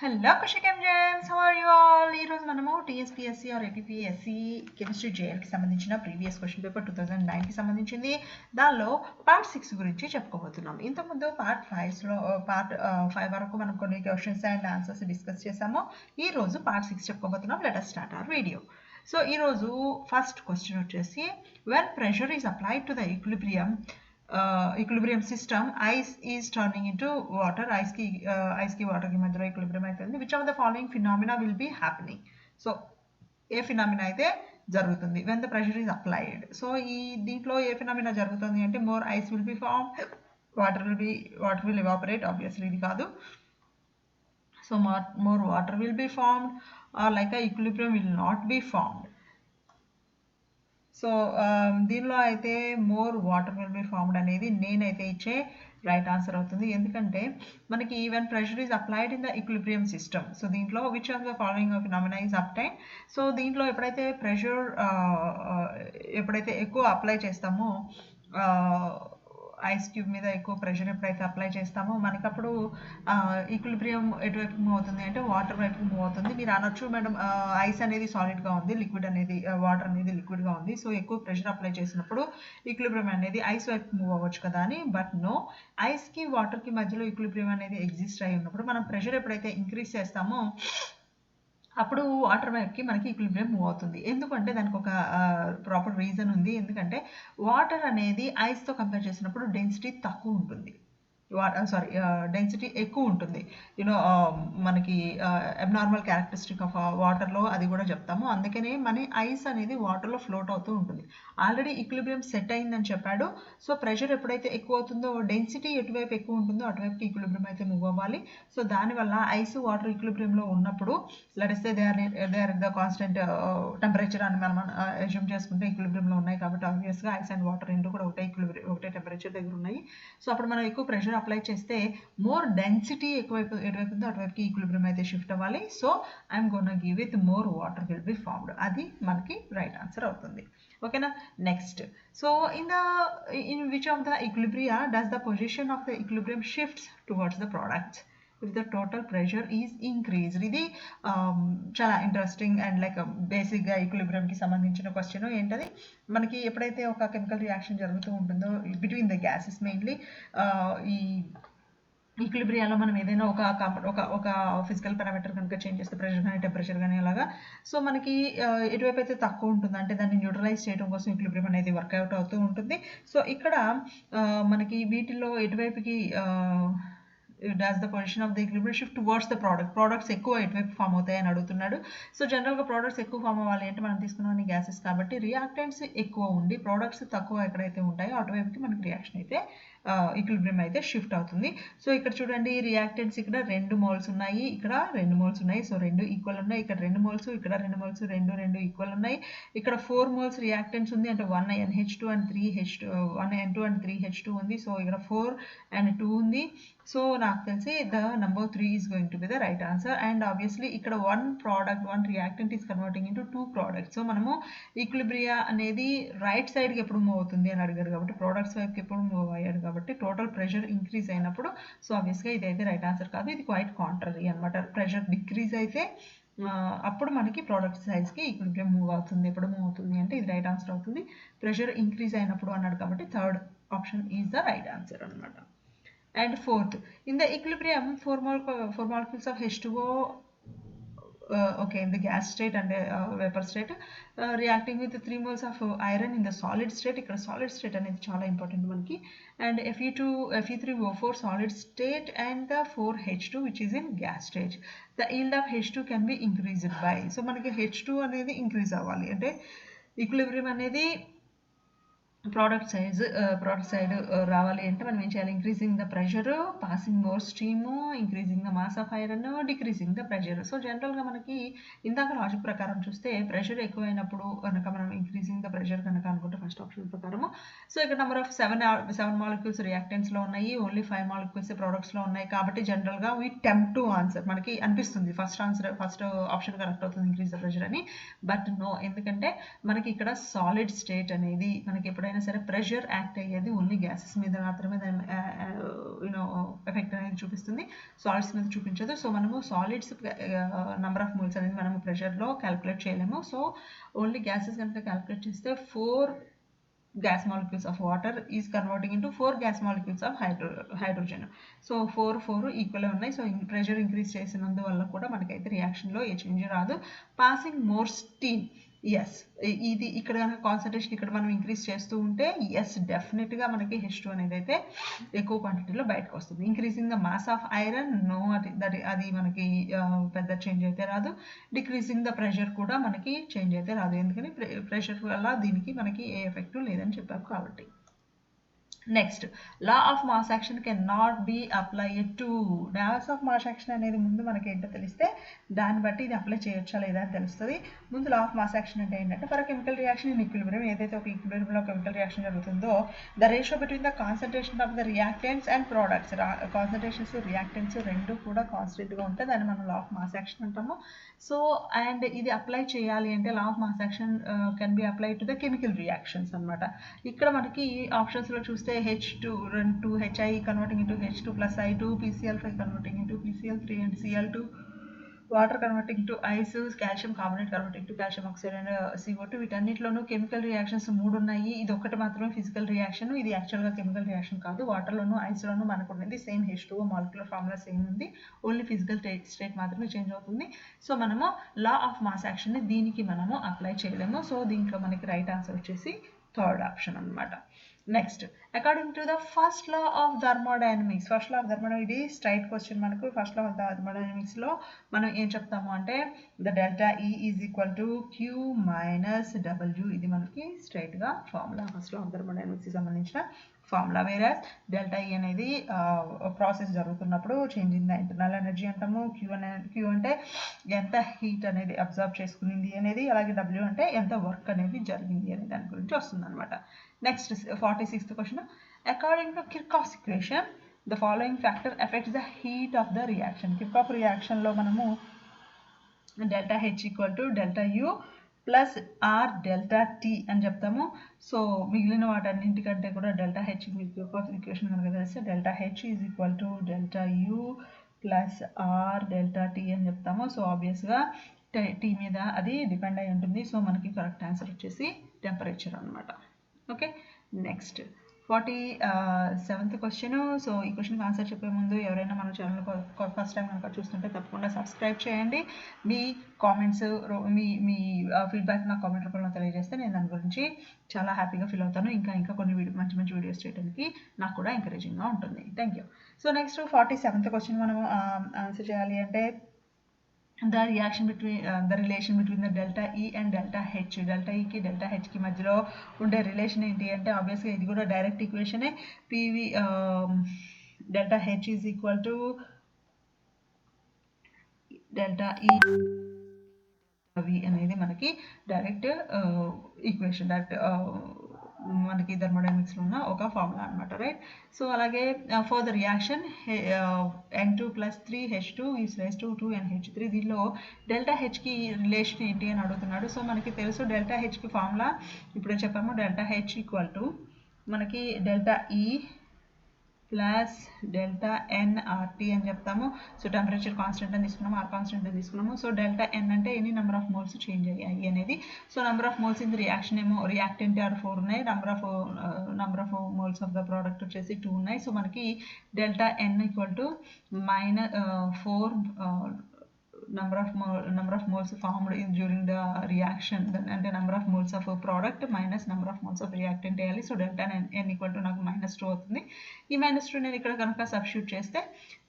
Hello Kushikam James, how are you all? ఈ రోజు మనము టీఎస్పీఎస్సీ ఆర్ ఏపీఎస్సీ కెమిస్ట్రీ జేఎల్కి సంబంధించిన ప్రీవియస్ క్వశ్చన్ పేపర్ 2009కి సంబంధించింది. దానిలో పార్ట్ 6 గురించి చెప్పుకోబోతున్నాం. ఇంతకుముందు పార్ట్ 5 వరకు మనం కొన్ని క్వశ్చన్స్ అండ్ ఆన్సర్స్ డిస్కస్ చేసాము. ఈ రోజు పార్ట్ 6 చెప్పుకోబోతున్నాం. Let us start our video. So ఈ రోజు ఫస్ట్ క్వశ్చన్ వచ్చేసి when pressure is applied to the equilibrium system, ice is turning into water. ice ki water ki madhyalo equilibrium aitundi. Which of the following phenomena will be happening? So A phenomena అయితే జరుగుతుంది when the pressure is applied? So ఈ దీంట్లో ఏ phenomena జరుగుతుంది అంటే more ice will be formed, water will evaporate. Obviously ఇది కాదు. So more water will be formed, or like a equilibrium will not be formed. So దీనిలో అయితే more water will be formed అనేది నేనైతే ఇచ్చే రైట్ ఆన్సర్ అవుతుంది. ఎందుకంటే మనకి even pressure is applied in the equilibrium system. So దీంట్లో which of the following phenomena is obtain. So దీంట్లో ఎప్పుడైతే ప్రెషర్ ఎప్పుడైతే ఎక్కువ అప్లై చేస్తామో ఐస్ క్యూబ్ మీద ఎక్కువ ప్రెషర్ ఎప్పుడైతే అప్లై చేస్తామో మనకప్పుడు ఈక్విలిబ్రియం ఎటువైపు మూవ్ అవుతుంది అంటే వాటర్ వైపు మూవ్ అవుతుంది. మీరు అనొచ్చు మేడం ఐస్ అనేది సాలిడ్గా ఉంది, లిక్విడ్ అనేది వాటర్ అనేది లిక్విడ్గా ఉంది, సో ఎక్కువ ప్రెషర్ అప్లై చేసినప్పుడు ఈక్విలిబ్రియం అనేది ఐస్ వైపు మూవ్ అవ్వచ్చు కదా అని. బట్ నో, ఐస్కి వాటర్కి మధ్యలో ఈక్విలిబ్రియం అనేది ఎగ్జిస్ట్ అయి ఉన్నప్పుడు మనం ప్రెషర్ ఎప్పుడైతే ఇంక్రీజ్ చేస్తామో అప్పుడు వాటర్ వైపుకి మనకి ఈక్విలిబ్రియం మూవ్ అవుతుంది. ఎందుకంటే దానికి ఒక ప్రాపర్ రీజన్ ఉంది. ఎందుకంటే వాటర్ అనేది ఐస్తో కంపేర్ చేసినప్పుడు డెన్సిటీ తక్కువ ఉంటుంది, డెన్సిటీ ఎక్కువ ఉంటుంది. యూనో మనకి అబ్నార్మల్ క్యారెక్టరిస్టిక్ ఆఫ్ వాటర్లో అది కూడా చెప్తాము. అందుకనే మన ఐస్ అనేది వాటర్లో ఫ్లోట్ అవుతూ ఉంటుంది. ఆల్రెడీ ఈక్విలిబ్రియం సెట్ అయిందని చెప్పాడు. సో ప్రెషర్ ఎప్పుడైతే ఎక్కువ అవుతుందో డెన్సిటీ ఎటువైపు ఎక్కువ ఉంటుందో అటువైపుకి ఈక్విలిబ్రియం అయితే మూవ్ అవ్వాలి. సో దానివల్ల ఐస్ వాటర్ ఈక్విలిబ్రియంలో ఉన్నప్పుడు let's say they are the constant temperature అని మనం అస్యూమ్ చేసుకుంటే ఈక్విలిబ్రియంలో ఉన్నాయి కాబట్టి ఆబ్వియస్గా ఐస్ అండ్ వాటర్ రెండు కూడా ఒకటే టెంపరేచర్ దగ్గర ఉన్నాయి. సో అప్పుడు మనం ఎక్కువ ప్రెషర్ అప్లై చేస్తే మోర్ డెన్సిటీ ఎటువైపు ఉందో అటువైపుకి ఈక్విలిబ్రియం అయితే షిఫ్ట్ అవ్వాలి. So I'm gonna give with more water will be formed. అది మనకి రైట్ ఆన్సర్ అవుతుంది. ఓకేనా. Next, so in which of the equilibria does the position of the equilibrium shifts towards the products if the total pressure is increased? ఇది చాలా interesting and like బేసిక్గా ఈక్విలిబ్రియంకి సంబంధించిన question. ఏంటది, మనకి ఎప్పుడైతే ఒక కెమికల్ రియాక్షన్ జరుగుతూ ఉంటుందో బిట్వీన్ ద గ్యాసెస్, మెయిన్లీ ఈ ఈక్విలిబ్రియాలో మనం ఏదైనా ఒక ఫిజికల్ పారామీటర్ కనుక చేంజ్ చేస్తే ప్రెషర్ కానీ టెంపరేచర్ కానీ అలాగా, సో మనకి ఎటువైపు అయితే తక్కువ ఉంటుంది అంటే దాన్ని న్యూట్రలైజ్ చేయడం కోసం ఈక్విలిబ్రియం అనేది వర్కౌట్ అవుతూ ఉంటుంది. సో ఇక్కడ మనకి వీటిల్లో ఎటువైపుకి does the position of the equilibrium shift towards the products ఎక్కువ ఎటువైపు ఫామ్ అవుతాయి అని అడుగుతున్నాడు. సో జనరల్గా ప్రోడక్ట్స్ ఎక్కువ ఫామ్ అవ్వాలి అంటే మనం తీసుకున్న గ్యాసెస్ కాబట్టి రియాక్టెంట్స్ ఎక్కువ ఉండి ప్రోడక్ట్స్ తక్కువ ఎక్కడైతే ఉంటాయో అటువైపుకి మనకి రియాక్షన్ అయితే ఈక్విలిబ్రియం అయితే షిఫ్ట్ అవుతుంది. సో ఇక్కడ చూడండి, రియాక్టెంట్స్ ఇక్కడ 2 మోల్స్ ఉన్నాయి, ఇక్కడ 2 మోల్స్ ఉన్నాయి. సో 2 ఈక్వల్ ఉన్నాయి. ఇక్కడ 2 మోల్స్, ఇక్కడ 2 మోల్స్, 2 ఈక్వల్ ఉన్నాయి. ఇక్కడ 4 మోల్స్ రియాక్టెంట్స్ ఉంది అంటే 1 NH2 and 3 H2, 1 N2 and 3 H2 ఉంది. సో ఇక్కడ 4 and 2 ఉంది. సో నాకు తెలిసి the number 3 is going to be the right answer. And obviously ఇక్కడ 1 reactant is converting into 2 products. So మనము ఈక్విలిబ్రియా అనేది రైట్ సైడ్కి ఎప్పుడు మూవ్ అవుతుంది అని అడిగారు కాబట్టి ప్రోడక్ట్స్ వైపుకి ఎప్పుడు మూవ్ అయ్యాడు కాబట్టి టోటల్ ప్రెషర్ ఇంక్రీజ్ అయినప్పుడు, సో ఆబ్వియస్గా ఇదైతే రైట్ ఆన్సర్ కాదు, ఇది క్వైట్ కాంట్రరీ అనమాట. ప్రెషర్ డిక్రీజ్ అయితే అప్పుడు మనకి ప్రోడక్ట్ సైజ్కి ఈక్విలిబ్రియం మూవ్ అవుతుంది. ఎప్పుడు మూవ్ అవుతుంది అంటే ఇది రైట్ ఆన్సర్ అవుతుంది. ప్రెషర్ ఇంక్రీజ్ అయినప్పుడు అన్నాడు కాబట్టి third option is the right answer అనమాట. And fourth, in the equilibrium, 4 molecules of H2O, okay, in the gas state and vapor state, reacting with 3 moles of iron in the solid state. ఇక్కడ solid state అనేది చాలా important మనకి. And Fe3O4 solid state and the 4H2 which is in gas stage. The yield of H2 can be increased by, so మనకి H2 అనేది increase అవ్వాలి అంటే equilibrium అనేది product side రావాలి అంటే మనం ఏం చేయాలి, increasing the pressure, passing more stream, increasing the mass of iron, decreasing the pressure. So జనరల్గా మనకి ఇందాక లాజిక్ ప్రకారం చూస్తే ప్రెషర్ ఎక్కువైనప్పుడు కనుక మనం ఇంక్రీజింగ్ ద ప్రెషర్ కనుక అనుకుంటే ఫస్ట్ ఆప్షన్ ప్రకారము, సో ఇక్కడ నెంబర్ ఆఫ్ 7 మాలిక్యూల్స్ రియాక్టెంట్స్లో ఉన్నాయి, ఓన్లీ 5 మాలిక్యూల్స్ ప్రోడక్ట్స్లో ఉన్నాయి కాబట్టి జనరల్గా వీ టెంప్ట్ టు ఆన్సర్, మనకి అనిపిస్తుంది ఫస్ట్ ఆప్షన్ కరెక్ట్ అవుతుంది ఇంక్రీజ్ ద ప్రెషర్ అని. బట్ నో, ఎందుకంటే మనకి ఇక్కడ సాలిడ్ స్టేట్ అనేది మనకి ఎప్పుడైనా ఎప్పుడైనా సరే ప్రెషర్ యాక్ట్ అయ్యేది ఓన్లీ గ్యాసెస్ మీద మాత్రమే దాని ఎఫెక్ట్ అనేది చూపిస్తుంది, సాలిడ్స్ మీద చూపించదు. సో మనము సాలిడ్స్ నెంబర్ ఆఫ్ మోల్స్ అనేది మనము ప్రెషర్లో క్యాలిక్యులేట్ చేయలేము. సో ఓన్లీ గ్యాసెస్ కనుక క్యాలిక్యులేట్ చేస్తే 4 gas molecules of water is converting into 4 gas molecules of hydrogen. So 4 equal ఉన్నాయి. సో ప్రెషర్ ఇంక్రీజ్ చేసినందువల్ల కూడా మనకైతే రియాక్షన్లో ఏ చేంజ్ రాదు. పాసింగ్ మోర్ స్టీమ్, ఎస్ ఇది ఇక్కడ కనుక కాన్సన్ట్రేషన్ ఇక్కడ మనం ఇంక్రీజ్ చేస్తూ ఉంటే ఎస్ డెఫినెట్గా మనకి H2 అనేది అయితే ఎక్కువ క్వాంటిటీలో బయటకు వస్తుంది. Increasing the mass of iron, no అది మనకి పెద్ద చేంజ్ అయితే రాదు. డిక్రీజింగ్ ద ప్రెషర్ కూడా మనకి చేంజ్ అయితే రాదు, ఎందుకని ప్రెషర్ వల్ల దీనికి మనకి ఏ ఎఫెక్ట్ లేదని చెప్పాము కాబట్టి. Next, law of mass action can not be applied to. Laws of mass action అనేది ముందు మనకి ఏంటో తెలిస్తే దాన్ని బట్టి ఇది అప్లై చేయొచ్చా లేదా అని తెలుస్తుంది. ముందు లా ఆఫ్ మాస్ యాక్షన్ అంటే ఏంటంటే for chemical reaction in equilibrium, ఏదైతే ఒక ఈక్విలిబ్రియంలో కెమికల్ రియాక్షన్ జరుగుతుందో the ratio between the concentration of the reactants and products, concentrations reactants రెండు కూడా కాన్స్టెంట్గా ఉంటే దాన్ని మనం లా ఆఫ్ మాస్ యాక్షన్ అంటాము. సో అండ్ ఇది అప్లై చేయాలి అంటే లా of mass action can be applied to the chemical reactions అనమాట. ఇక్కడ మనకి ఆప్షన్స్లో చూస్తే H2 Hi converting into H2 plus I2, PCl5 converting into PCl3 and Cl2, water converting to ice, calcium carbonate converting to calcium oxide and CO2. వీటన్నిటిలోనూ chemical reactions 3 ఉన్నాయి. ఇది ఒకటి మాత్రమే ఫిజికల్ రియాక్షన్. ఇది యాక్చువల్గా కెమికల్ రియాక్షన్ కాదు. వాటర్లోనూ ఐస్లోనూ మనకు ఉన్నది same H2O molecular formula same ఉంది, ఓన్లీ ఫిజికల్ స్టేట్ మాత్రమే చేంజ్ అవుతుంది. సో మనము లా ఆఫ్ మాస్ యాక్షన్ని దీనికి మనము అప్లై చేయలేము. సో దీంట్లో మనకి రైట్ ఆన్సర్ వచ్చేసి థర్డ్ ఆప్షన్ అనమాట. Next, according to the first law of thermodynamics, first law of thermodynamics ఇది స్ట్రైట్ క్వశ్చన్ మనకు. ఫస్ట్ లా ఆఫ్ థర్మోడైనమిక్స్లో మనం ఏం చెప్తాము అంటే the delta E is equal to Q minus W, ఇది మనకి స్ట్రైట్గా ఫార్ములా, ఫస్ట్ లా ఆఫ్ థర్మోడైనమిక్స్కి సంబంధించిన ఫార్ములా. వేరే డెల్టా E అనేది ప్రాసెస్ జరుగుతున్నప్పుడు change in the internal energy అంటాము. Q అంటే ఎంత హీట్ అనేది అబ్జర్వ్ చేసుకునింది అనేది, అలాగే W అంటే ఎంత వర్క్ అనేది జరిగింది అనే దాని గురించి వస్తుంది అనమాట. Next 46th question, according to Kirchhoff's equation the following factor affects the heat of the reaction. Kirchhoff రియాక్షన్లో మనము delta H equal to delta U plus R delta T అని చెప్తాము. సో మిగిలిన వాటన్నింటికంటే కూడా డెల్టా H కిర్చాఫ్ ఈక్వేషన్ కనుక తెలిస్తే delta H is equal to delta U plus R delta T అని చెప్తాము. సో ఆబ్వియస్గా T మీద అది డిపెండ్ అయి ఉంటుంది. సో మనకి కరెక్ట్ ఆన్సర్ వచ్చేసి టెంపరేచర్ అనమాట. Okay, next 47th question. So ఈ క్వశ్చన్కి ఆన్సర్ చెప్పే ముందు ఎవరైనా మన ఛానల్ ఫస్ట్ టైం కనుక చూస్తుంటే తప్పకుండా సబ్స్క్రైబ్ చేయండి. మీ కామెంట్స్, మీ ఫీడ్బ్యాక్ నా కామెంట్ రూపంలో తెలియజేస్తే నేను దాని గురించి చాలా హ్యాపీగా ఫీల్ అవుతాను. ఇంకా కొన్ని మంచి మంచి వీడియోస్ చేయడానికి నాకు కూడా ఎంకరేజింగ్గా ఉంటుంది. Thank you. So next 47th question మనం ఆన్సర్ చేయాలి అంటే the relation between the delta E and delta H, delta E కి delta H కి మధ్యలో ఉండే రిలేషన్ ఏంటి అంటే ఆబ్వియస్గా ఇది కూడా direct ఈక్వేషనే. PV delta H is equal to delta E V అనేది మనకి డైరెక్ట్ ఈక్వేషన్, డైరెక్ట్ మనకి థర్మోడైనమిక్స్లో ఉన్న ఒక ఫార్ములా అనమాట, రైట్. సో అలాగే for the reaction N2 + 3H2 is rise to 2NH3, దీనిలో డెల్టా హెచ్కి రిలేషన్ ఏంటి అని అడుగుతున్నాడు. సో మనకి తెలుసు డెల్టా హెచ్కి ఫార్ములా ఇప్పుడే చెప్పాము, డెల్టా హెచ్ ఈక్వల్ టు మనకి delta E plus delta NRT అని చెప్తాము. సో టెంపరేచర్ కాన్స్టెంట్ అని తీసుకున్నాము, ఆర్ కాన్స్టెంట్ అని తీసుకున్నాము. సో డెల్టా N అంటే any number of moles change అయ్యాయి అనేది. So number of moles in the reaction ఏమో రియాక్టెంట్ ఆర్ 4 ఉన్నాయి, number of moles of the product వచ్చేసి 2 ఉన్నాయి. సో మనకి delta N equal to -4 number of moles formed during the reaction, అంటే number of moles of product minus number of moles of reactant వేయాలి. So delta N equal to నాకు -2 అవుతుంది. ఈ -2 నేను ఇక్కడ కనుక సబ్స్టిట్యూట్ చేస్తే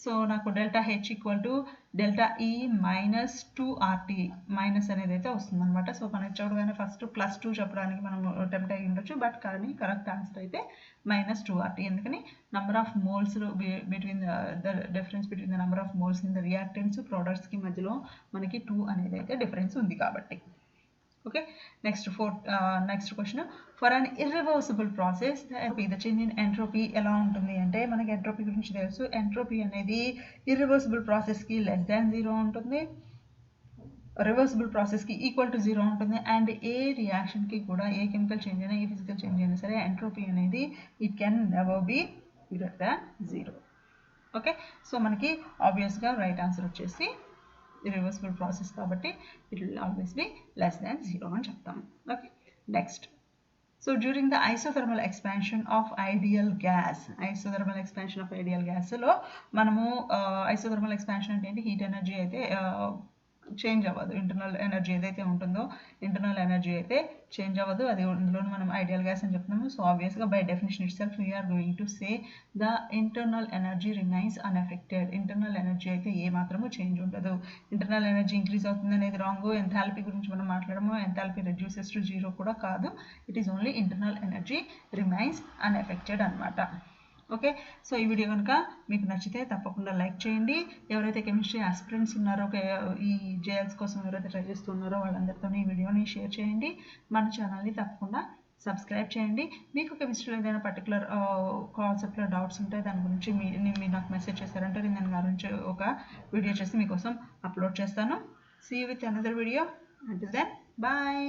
సో నాకు delta H equal to delta E minus 2RT minus అనేది అయితే వస్తుంది అనమాట. సో మనకి చూడగానే ఫస్ట్ +2 చెప్పడానికి మనం అటెంప్ట్ అయ్యి ఉండొచ్చు, బట్ కానీ కరెక్ట్ ఆన్సర్ అయితే -2RT. ఎందుకని number of moles between the difference between the number of moles in the reactants ప్రోడక్ట్స్కి మధ్యలో మనకి 2 అనేది అయితే డిఫరెన్స్ ఉంది కాబట్టి. Okay, next question, for an irreversible process the change in entropy ఎలా ఉంటుంది అంటే మనకి ఎంట్రోపీ గురించి తెలుసు. ఎంట్రోపీ అనేది ఇర్రివర్సిబుల్ ప్రాసెస్కి <0 ఉంటుంది. రివర్సిబుల్ ప్రాసెస్కి ఈక్వల్ టు 0 ఉంటుంది. అండ్ ఏ రియాక్షన్కి కూడా ఏ కెమికల్ చేంజ్ అయినా ఏ ఫిజికల్ చేంజ్ అయినా సరే ఎంట్రోపీ అనేది it can never be greater than 0. Okay, so మనకి ఆబ్వియస్గా రైట్ ఆన్సర్ వచ్చేసి రివర్సిబుల్ ప్రాసెస్ కాబట్టి it will always be less than 0 అని చెప్తాము. Okay, next. So during the isothermal expansion of ideal gas, isothermal expansion of ideal గ్యాస్లో మనము isothermal expansion అంటే ఏంటి, హీట్ ఎనర్జీ అయితే చేంజ్ అవ్వదు. ఇంటర్నల్ ఎనర్జీ ఏదైతే ఉంటుందో ఇంటర్నల్ ఎనర్జీ అయితే చేంజ్ అవ్వదు. అది అందులో మనం ఐడియల్ గ్యాస్ అని చెప్తున్నాము. సో ఆబ్వియస్గా by definition itself we're going to say the internal energy remains unaffected. Internal energy అయితే ఏ మాత్రము చేంజ్ ఉండదు. ఇంటర్నల్ ఎనర్జీ ఇంక్రీజ్ అవుతుంది అనేది రాంగ్. ఎంథాల్పీ గురించి మనం మాట్లాడము, ఎంథాల్పీ రెడ్యూసెస్ టు 0 కూడా కాదు. It is only internal energy remains unaffected అనమాట. ఓకే, సో ఈ వీడియో కనుక మీకు నచ్చితే తప్పకుండా లైక్ చేయండి. ఎవరైతే కెమిస్ట్రీ ఆస్పిరెంట్స్ ఉన్నారో, ఈ జేఎల్స్ కోసం ఎవరైతే ట్రై చేస్తున్నారో వాళ్ళందరితో ఈ వీడియోని షేర్ చేయండి. మన ఛానల్ని తప్పకుండా సబ్స్క్రైబ్ చేయండి. మీకు కెమిస్ట్రీలో ఏదైనా పర్టికులర్ కాన్సెప్ట్లో డౌట్స్ ఉంటే దాని గురించి మీరు నాకు మెసేజ్ చేశారంటే నేను దాని గురించి ఒక వీడియో చేసి మీకోసం అప్లోడ్ చేస్తాను. See you with another video. Until then, bye.